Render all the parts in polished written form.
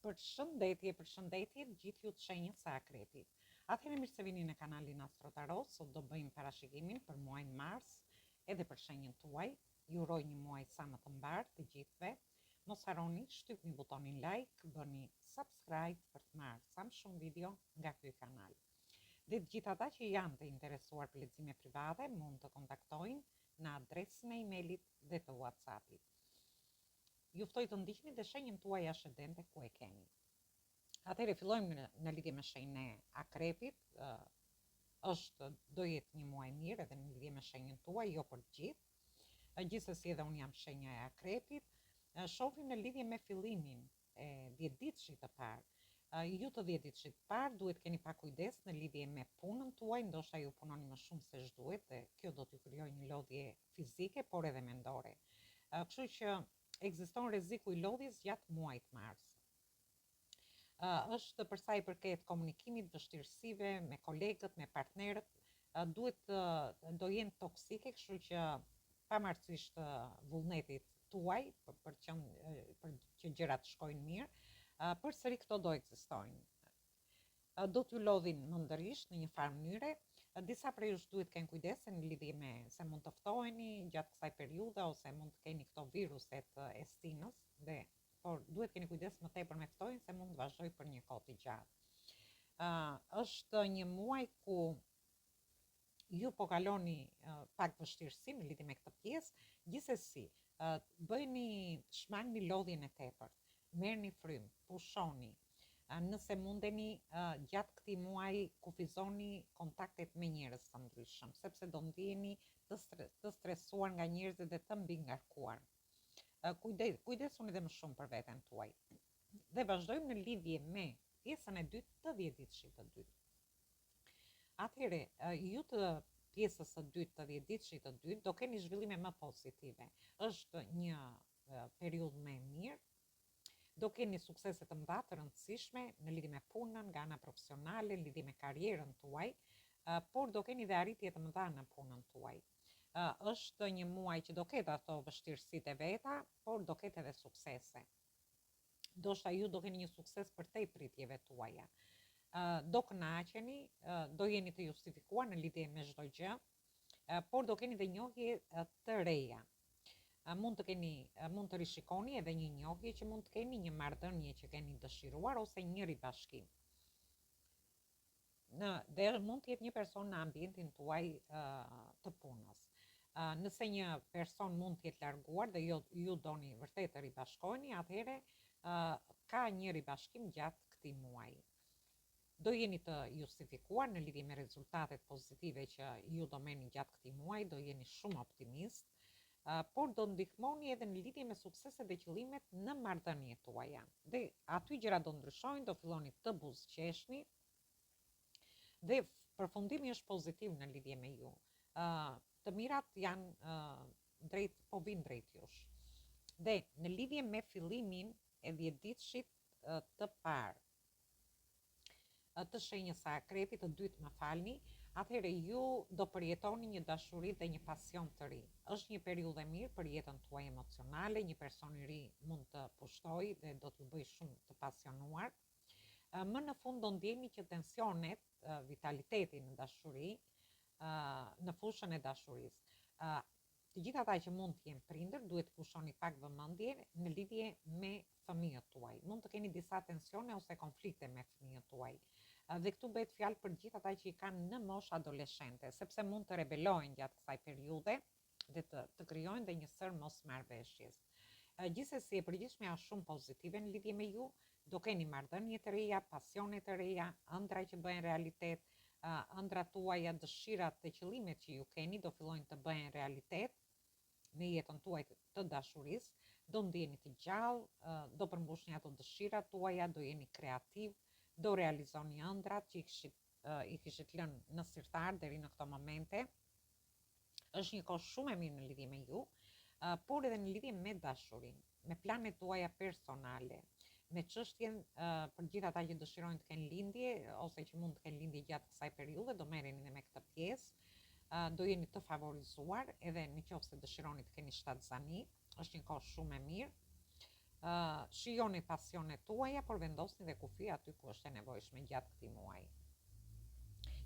Përshëndetje gjithë ju të shenjët së Akrepit. Atëherë mirë se vini në kanalin Astro Tarot. Sot do bëjmë parashikimin për muajin mars edhe për shenjën tuaj. Ju uroj një muaj sa më të mbar të gjithëve. Mos harroni shtypni butonin like, bëni subscribe për të marrë sa më shumë video nga ky kanal. Dhe të gjithë ata që janë të interesuar për lexime private mund të kontaktojnë në adresën e emailit dhe të WhatsAppit. Juftoj të ndiqni dhe shenjën tuaj ascendente ku e keni. Atëherë fillojmë në lidhje me shenjën e Akrepit. Do jetë një muaj mirë edhe në lidhje me shenjën tuaj, jo për gjithë. Gjithsesi edhe unë jam shenja e Akrepit. Shohim në lidhje me fillimin e 10 ditësh të parë. Ju të 10 ditësh të parë duhet keni pak kujdes në lidhje me punën tuaj, ndoshta ju punoni më shumë se ç'duhet dhe kjo do t'ju krijojë një lodhje fizike por edhe mendore. Kështu që ekziston rreziku i lodhjes gjatë muajit mars. Është për sa i përket komunikimit, vështirësive me kolegët, me partnerët, do jenë toksike, kështu që pavarësisht vullnetit tuaj për që gjërat shkojnë mirë, përsëri këto do ekzistojnë. Do t'ju lodhin mëndërisht në një farë mënyre. Disa prej jush duhet kenë kujdes në lidhje me se mund të ftoheni gjatë kësaj periudhe ose mund të keni këto viruset e stinës, por duhet keni kujdes më tepër me ftohin se mund të vazhdoj për një kohë të gjatë. Është një muaj ku ju po kaloni pak vështirësi në lidhje me këtë pjesë, gjithsesi bëjni shmangni lodhjen e tepërt, merrni frymë, pushoni. Nëse mundeni gjatë këtij muaji kufizoni kontaktet me njerëz të ndryshëm, sepse do ndiheni të stresuar nga njerëzit dhe të mbi ngarkuar. Kujdesuni dhe më shumë për veten tuaj. Dhe vazhdojmë në lidhje me pjesën e dytë të 10 ditësh të dytë. Atëherë, ju të pjesës së dytë të 10 ditësh të dytë do keni zhvillime më pozitive. Është një periudhë më e mirë. Do keni suksese të mëdha të rëndësishme në lidhje me punën, nga ana profesionale, në lidhje me karrierën tuaj, por do keni dhe arritje të mëdha në punën tuaj. Është një muaj që do ketë ato vështirësitë e veta, por do ketë edhe suksese. Ndoshta ju do keni një sukses përtej pritjeve tuaja. Do kënaqeni, do jeni të justifikuar në lidhje me çdo gjë, por do keni dhe njohje të reja. Mund të rishikoni edhe një njohje që mund të keni, një marrëdhënie që keni dëshiruar ose një ribashkim. Dhe mund të jetë një person në ambientin tuaj të punës. Nëse një person mund të jetë larguar dhe ju doni vërtet të ribashkoheni, atëherë ka një ribashkim gjatë këtij muaji. Do jeni të justifikuar në lidhje me rezultatet pozitive që ju do merrni gjatë këtij muaji, do jeni shumë optimist. Por do ndihmoni edhe në lidhje me sukseset dhe qëllimet në marrëdhëniet tuaja. Dhe aty gjërat do ndryshojnë, do filloni të buzëqeshni dhe përfundimi është pozitiv në lidhje me ju. Të mirat janë vinë drejt jush. Dhe në lidhje me fillimin e 10 ditëshit të parë të shenjës së Akrepit, të dytë më falni, atëherë ju do përjetoni një dashuri dhe një pasion të ri. Është një periudhë e mirë për jetën tuaj emocionale, një person i ri mund të pushtojë dhe do t'ju bëjë shumë të pasionuar. Më në fund do ndjeni që tensionet, vitaliteti në dashuri, në fushën e dashurisë. Të gjithë ata që mund të jenë prindër, duhet të pushoni pak vëmendje në lidhje me fëmijët tuaj. Mund të keni disa tensione ose konflikte me fëmijët tuaj. Dhe këtu bëhet fjalë për gjithë ata që i kanë në moshë adoleshente, sepse mund të rebelojnë gjatë kësaj periudhe dhe të krijojnë dhe një sër mosmarrveshjes. Gjithsesi, e përgjithshmja është shumë pozitive në lidhje me ju, do keni marrëdhënie të reja, pasione të reja, ëndra që bëhen realitet, ëndrat tuaja, dëshirat dhe qëllimet që ju keni do fillojnë të bëhen realitet në jetën tuaj të dashurisë, do ndjeni të gjallë, do përmbushni ato dëshirat tuaja, do jeni kreativ, do realizoni ëndrat që i kishit lënë në sirtar deri në këto momente. Është një kohë shumë e mirë në lidhje me ju, por edhe në lidhje me dashurinë, me planet tuaja personale, me çështjen për gjithë ata që dëshirojnë të kenë lindje ose që mund të kenë lindje gjatë kësaj periudhe, do merreni edhe me këtë pjesë. Do jeni të favorizuar edhe në qoftë se dëshironi të keni shtatzani, është një kohë shumë e mirë. shijoni pasionet tuaja, por vendosni dhe kufi aty ku është e nevojshme gjatë këtij muaji.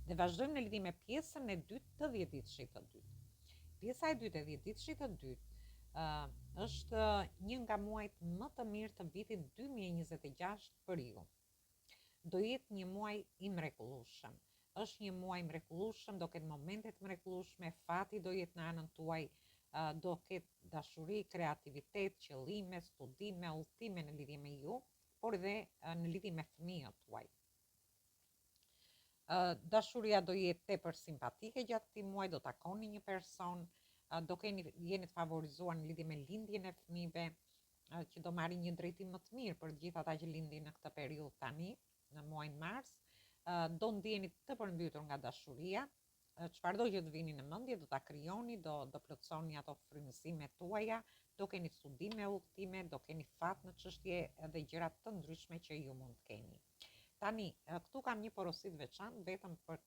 Dhe vazhdojmë në lidhje me pjesën e dytë të 10 ditëshit të dytë. Pjesa e dytë e 10 ditëshit të dytë është një nga muajt më të mirë të vitit 2026 për ju. Do jetë një muaj i mrekullueshëm. Është një muaj mrekullueshëm, do ketë momentet mrekullueshme, fati do jetë në anën tuaj, do ketë dashuri, kreativitet, qëllime, studime, udhëtime në lidhje me ju, por edhe në lidhje me fëmijët tuaj. Dashuria do jetë tepër simpatike gjatë këtij muaji, do takoni një person, do jeni të favorizuar në lidhje me lindjen e fëmijëve, që do marrin një drejtim më të mirë për gjithë ata që lindin në këtë periudhë tani, në muajin mars. Do ndjeni të përmbytur nga dashuria, çfarëdo që të vini në mendje do ta krijoni, do plotësoni ato frymëzimet tuaja, do keni studime, udhëtime, do keni fat në çështje dhe gjëra të ndryshme që ju mund të keni. Tani, këtu kam një porosi të veçantë vetëm për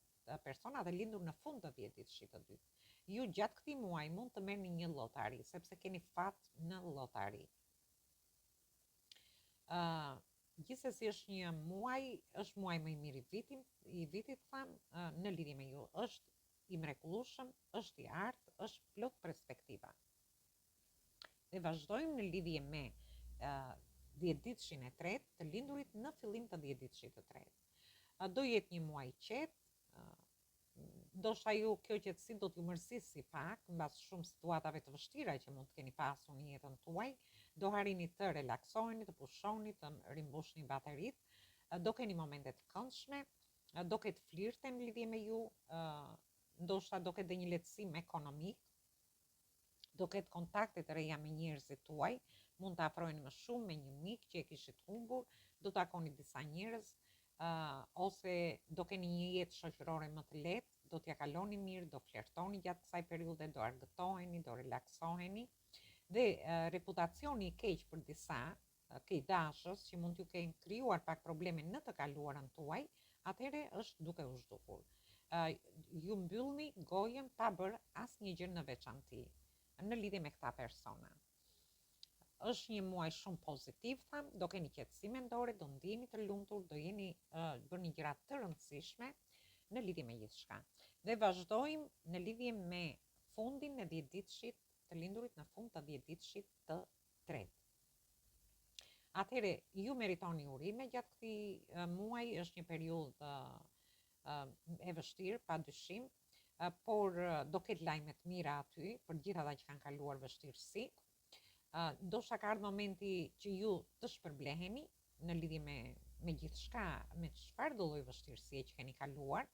personat e lindur në fund të 10 ditëshit të dytë. Ju gjatë këtij muaji mund të merrni një llotari, sepse keni fat në llotari. Gjithsesi është një muaj, është muaj më i mirë i vitit tham, në lidhje me ju. Është i mrekullueshëm, është i artë, është plot perspektiva. Dhe vazhdojmë në lidhje me 10 ditëshin e tretë të lindurit në fillim të 10 ditëshit të tretë. Do jetë një muaj qetë, ndoshta ju kjo qetësi do t'ju mërzisi pak mbas shumë situatave të vështira që mund të keni pasur në jetën tuaj. Do harrini të relaksoheni, të pushoni, të rimbushni bateritë, do keni momente të këndshme, do ketë flirte në lidhje me ju, ndoshta do ketë dhe një lehtësim ekonomik, do ketë kontakte të reja me njerëzit tuaj, mund të afroheni më shumë me një mik që e kishit humbur, do takoni disa njerëz, ose do keni një jetë shoqërore më të lehtë, do t'ja kaloni mirë, do flirtoni gjatë kësaj periudhe, do argëtoheni, do relaksoheni. Dhe reputacioni i keq për disa keqdashës që mund t'ju kenë krijuar pak probleme në të kaluarën tuaj, atëherë është duke u zhdukur. Ju mbyllni gojën pa bërë asnjë gjë në veçantë në lidhje me këta persona. Është një muaj shumë pozitiv, tham, do keni qetësi mendore, do ndiheni të lumtur, do jeni bëni gjëra të rëndësishme në lidhje me gjithçka. Dhe vazhdojmë në lidhje me fundin e 10 ditëshit të lindurit në fund të 10 ditëshit të tretë. Atëherë, ju meritoni urime gjatë këtij muaji, është një periudhë e vështirë, padyshim, por do ketë lajme të mira aty për gjithë ata që kanë kaluar vështirësi. Ndoshta ka ardhur momenti që ju të shpërbleheni në lidhje me gjithçka, me çfarë do lloj vështirësie që keni kaluar,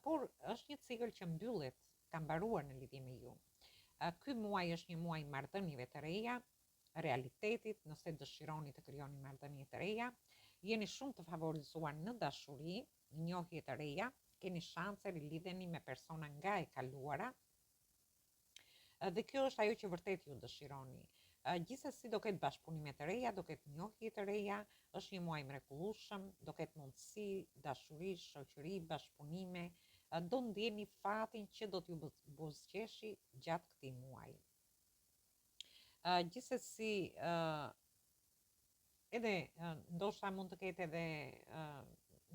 por është një cikël që mbyllet, ka mbaruar në lidhje me ju. Ky muaj është një muaj i marrëdhënieve të reja, realitetit, nëse dëshironi të krijoni marrëdhënie të reja, jeni shumë të favorizuar në dashuri, njohje të reja, keni shanse rilidheni me persona nga e kaluara. Dhe kjo është ajo që vërtet ju dëshironi. Gjithsesi do ketë bashkëpunime të reja, do ketë njohje të reja, është një muaj mrekullueshëm, do ketë mundësi, dashuri, shoqëri, bashkëpunime, do ndjeni fatin që do t'ju buzëqeshi gjatë këtij muaji. Gjithsesi, edhe ndoshta mund të ketë edhe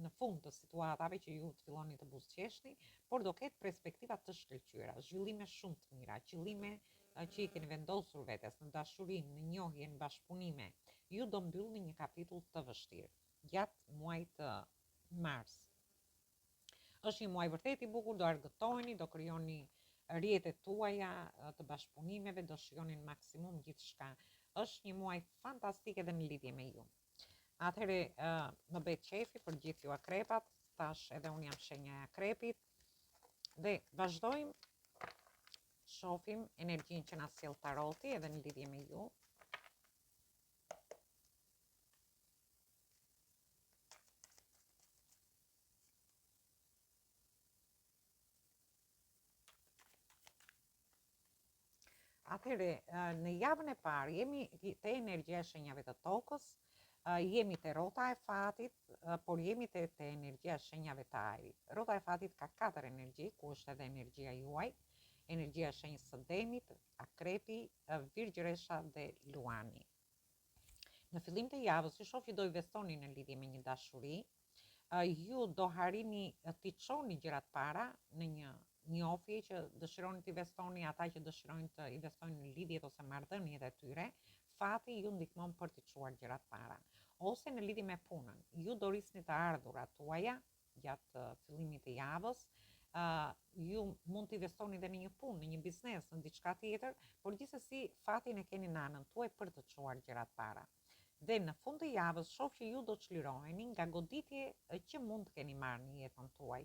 në fund të situatave që ju të filloni të buzëqeshni, por do ketë perspektiva të shkëlqyera, zhvillime shumë të mira, qëllime që i keni vendosur vetes në dashuri, në njohje, në bashkëpunime. Ju do mbyllni një kapitull të vështirë gjatë muajit të mars. Është një muaj vërtet i bukur, do argëtoheni, do krijoni rrjetet tuaja të bashkëpunimeve, do shijoni në maksimum gjithçka. Është një muaj fantastik edhe në lidhje me ju. Atëherë më bëhet qefi për gjithë ju akrepat, tash edhe unë jam shenja e akrepit. Dhe vazhdojmë, shohim energjinë që na sjell taroti edhe në lidhje me ju. Atëherë, në javën e parë jemi te energjia e shenjave të tokës, jemi te rrota e fatit, por jemi te energjia e shenjave të ajrit. Rrota e fatit ka 4 energji, ku është edhe energjia juaj, energjia e shenjës së Demit, Akrepi, Virgjëresha dhe Luani. Në fillim të javës, ju shoh që do investoni në lidhje me një dashuri, ju do harini t'i çoni gjërat para në një njohje që dëshironi të investoni, ata që dëshirojnë të investojnë në lidhjet ose marrëdhëniet e tyre, fati ju ndihmon për t'i çuar gjërat para. Ose në lidhje me punën, ju do rrisni të ardhurat tuaja gjatë fillimit të javës, ju mund të investoni edhe në një punë, në një biznes, në diçka tjetër, por gjithsesi fatin e keni në anën tuaj për të çuar gjërat para. Dhe në fund të javës shoh që ju do çliroheni nga goditje që mund të keni marrë në jetën tuaj.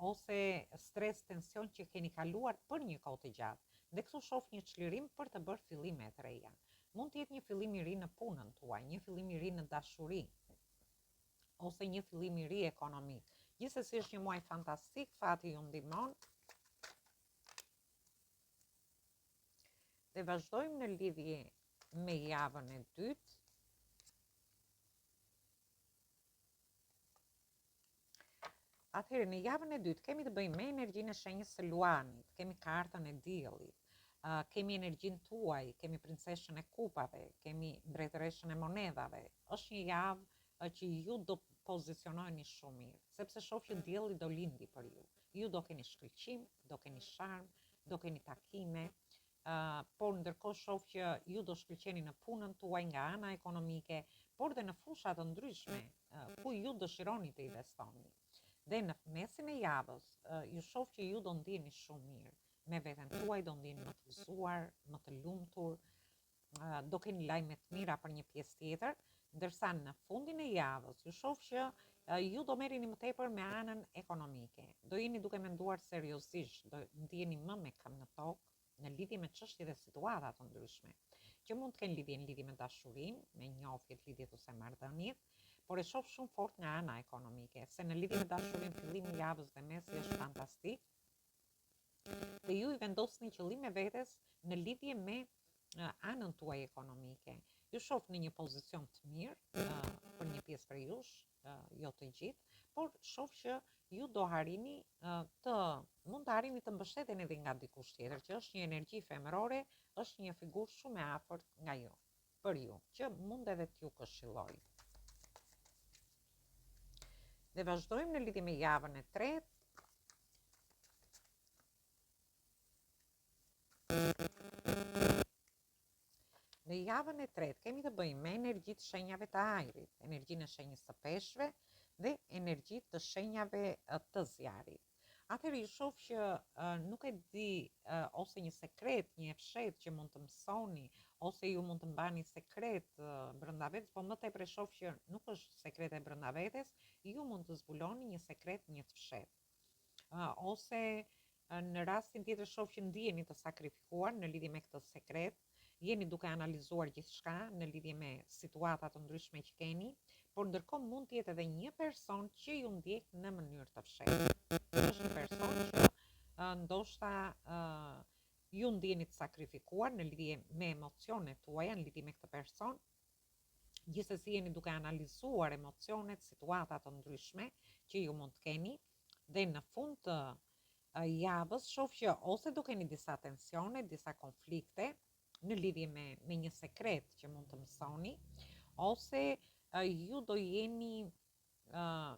Ose stres, tension që keni kaluar për një kohë të gjatë. Dhe kështu shoh një çlirim për të bërë fillime të reja. Mund të jetë një fillim i ri në punën tuaj, një fillim i ri në dashuri, ose një fillim i ri ekonomik. Gjithsesi është një muaj fantastik, fati ju ndihmon. Dhe vazhdojmë në lidhje me javën e dytë. Atëherë, në javën e dytë kemi të bëjmë me energjinë e shenjës së luanit, kemi kartën e diellit, kemi energjinë tuaj, kemi princeshën e kupave, kemi mbretëreshën e monedhave. Është një javë që ju do pozicionoheni shumë mirë, sepse shoh që dielli do lindi për ju. Ju do keni shkëlqim, do keni sharm, do keni takime, por ndërkohë shoh që ju do shkëlqeni në punën tuaj nga ana ekonomike, por dhe në fusha të ndryshme ku ju dëshironi të investoni. Dhe në mesin e javës, ju shoh që ju do ndjeni shumë mirë me veten tuaj, do ndjeni më të gëzuar, më të lumtur, do keni lajme të mira për një pjesë tjetër, ndërsa në fundin e javës ju shoh që ju do merreni më tepër me anën ekonomike. Do jeni duke menduar seriozisht, do ndjeni më me këmbë në tokë në lidhje me çështje dhe situata të ndryshme, që mund të kenë lidhje me dashurinë, me njohjet, lidhjet ose marrëdhëniet, por e shoh shumë fort nga ana ekonomike, se në lidhje me dashurinë fillimi i javës dhe mesi është fantastik. Dhe ju i vendosni qëllime vetes në lidhje me anën tuaj ekonomike. Ju shoh në një pozicion të mirë për një pjesë prej jush, jo të gjithë, por shoh që ju do harini mund të harini të mbështeteni edhe nga dikush tjetër, që është një energji femërore, është një figurë shumë e afërt nga ju, për ju, që mund edhe t'ju këshillojë. Dhe vazhdojmë në lidhje me javën e tretë. Në javën e tretë kemi të bëjmë me energjitë shenjave të ajrit, energjinë e shenjës së peshqve dhe energjitë të shenjave të zjarit. Atëherë ju shoh që nuk e di ose një sekret, një fshet që mund të mësoni, ose ju mund të mbani sekret brenda vetes, po më tepër shoh që nuk është sekret e brenda vetes, ju mund të zbuloni një sekret, një fshet. Ose në rastin tjetër shoh që ndiheni të sakrifikuar në lidhje me këtë sekret, jeni duke analizuar gjithçka në lidhje me situata të ndryshme që keni, por ndërkohë mund të jetë edhe një person që ju ndjek në mënyrë të fshehtë. Është një person që ndoshta ju ndjeni të sakrifikuar në lidhje me emocionet tuaja, në lidhje me këtë person. Gjithsesi jeni duke analizuar emocionet, situata të ndryshme që ju mund të keni, dhe në fund të javës shoh që ose do keni disa tensione, disa konflikte në lidhje me një sekret që mund të mësoni, ose ju do jeni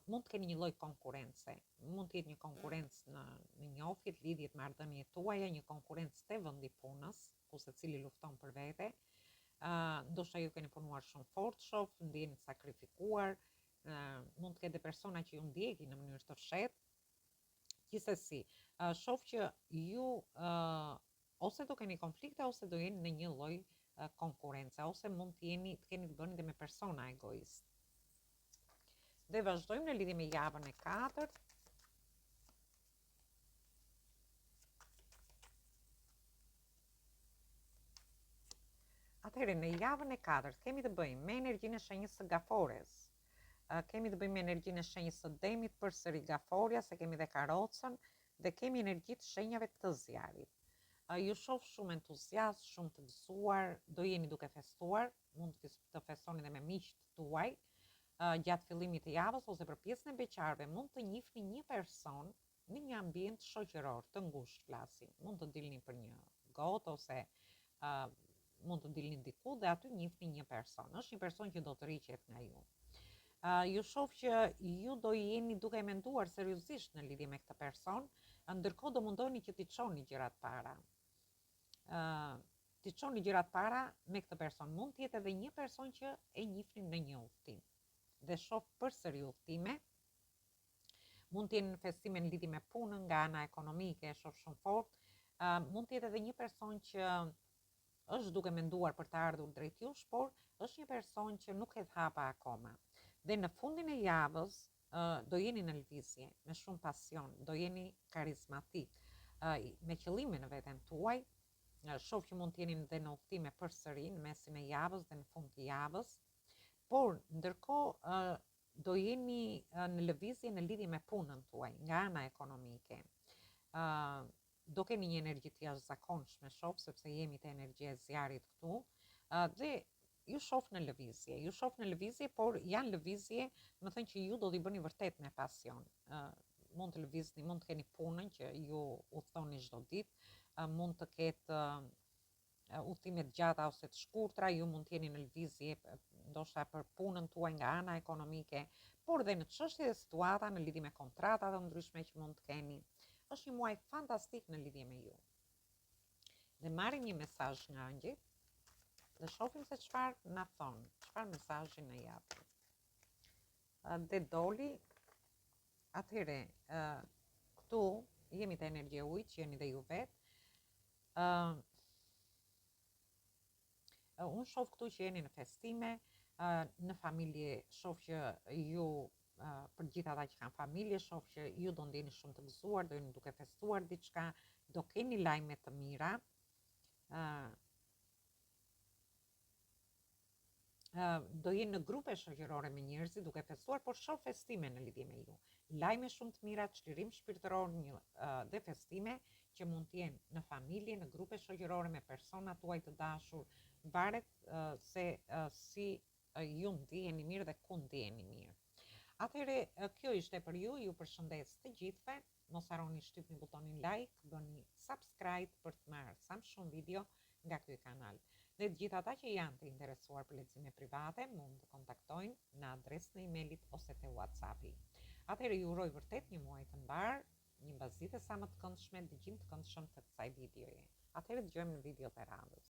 mund të keni një lloj konkurrence. Mund të jetë një konkurrencë në njohjet, lidhjet, marrëdhëniet tuaja, një konkurrencë te vendi punës, ku secili lufton për vete. Ndoshta ju keni punuar shumë fort, shoh, ndjeni të sakrifikuar, mund të ketë persona që ju ndjekin në mënyrë të fshehtë. Gjithsesi, shoh që ju ose do keni konflikte, ose do jeni në një lloj konkurrence, ose mund të keni të bëni dhe me persona egoist. Dhe vazhdojmë në lidhje me javën e katërt. Atëherë, në javën e katërt kemi të bëjmë me energjinë e shenjës së Gafores. Kemi të bëjmë me energjinë e shenjës së Demit, përsëri Gaforia, se kemi dhe Karocën, dhe kemi energjitë shenjave të Zjarit. Ju shoh shumë entuziast, shumë të gëzuar, do jeni duke festuar, mund të festoni dhe me miqtë tuaj gjatë fillimit të javës, ose për pjesën e beqarëve mund të njihni një person në një ambient shoqëror të ngushtë, flasim. Mund të dilni për një gotë ose mund të dilni diku dhe aty njihni një person. Është një person që do të rriqet nga ju. Ju shoh që ju do jeni duke menduar seriozisht në lidhje me këtë person, ndërkohë do mundoni që t'i çoni gjërat para. T'i çoni gjërat para me këtë person. Mund të jetë edhe një person që e njihni në një udhtim dhe shoh përsëri udhtime. Mund të jenë festime në lidhje me punën, nga ana ekonomike, shoh shumë fort. Mund të jetë edhe një person që është duke menduar për të ardhur drejt jush, por është një person që nuk e hapa akoma. Dhe në fundin e javës do jeni në lëvizje, me shumë pasion, do jeni karizmatik, me qëllime në veten tuaj. Shoh që mund të jeni dhe në udhtime përsëri në mesin e javës dhe në fund të javës, por ndërkohë do jeni në lëvizje në lidhje me punën tuaj, nga ana ekonomike. Do keni një energji të jashtëzakonshme, shoh, sepse jemi te energjia e zjarit këtu, dhe ju shoh në lëvizje, por janë lëvizje, më thënë që ju do t'i bëni vërtet me pasion. Mund të lëvizni, mund të keni punën që ju udhtoni çdo ditë, mund të ketë udhtime të gjata ose të shkurtra, ju mund të jeni në lëvizje ndoshta për punën tuaj nga ana ekonomike, por dhe në çështje dhe situata në lidhje me kontrata të ndryshme që mund të keni. Është një muaj fantastik në lidhje me ju. Dhe marrim një mesazh nga ëngjëjt dhe shohim se çfarë na thon, çfarë mesazhi na jap. Dhe doli, atëre këtu jemi te energjia ujit, që jeni dhe ju vetë. Unë shoh këtu që jeni në festime, në familje, shoh që ju, për gjithë ata që kanë familje, shoh që ju do ndjeni shumë të gëzuar, do jeni duke festuar diçka, do keni lajme të mira. Do jeni në grupe shoqërore me njerëzit duke festuar, por shoh festime në lidhje me ju. Lajme shumë të mira, çlirim shpirtëror dhe festime që mund të jenë në familje, në grupe shoqërore me persona tuaj të dashur, varet se si ju ndiheni mirë dhe ku ndiheni mirë. Atëherë, kjo ishte për ju, ju përshëndes të gjithëve, mos harroni shtypni butonin like, bëni subscribe për të marrë sa më shumë video nga ky kanal. Dhe të gjithë ata që janë të interesuar për lexime private, mund të kontaktojnë në adresën e emailit ose te WhatsAppi. Atëherë ju uroj vërtet një muaj të mbar, një mbasditë sa më të këndshme, dëgjim të këndshëm të kësaj videoje. Atëherë dëgjojmë në video të radhës.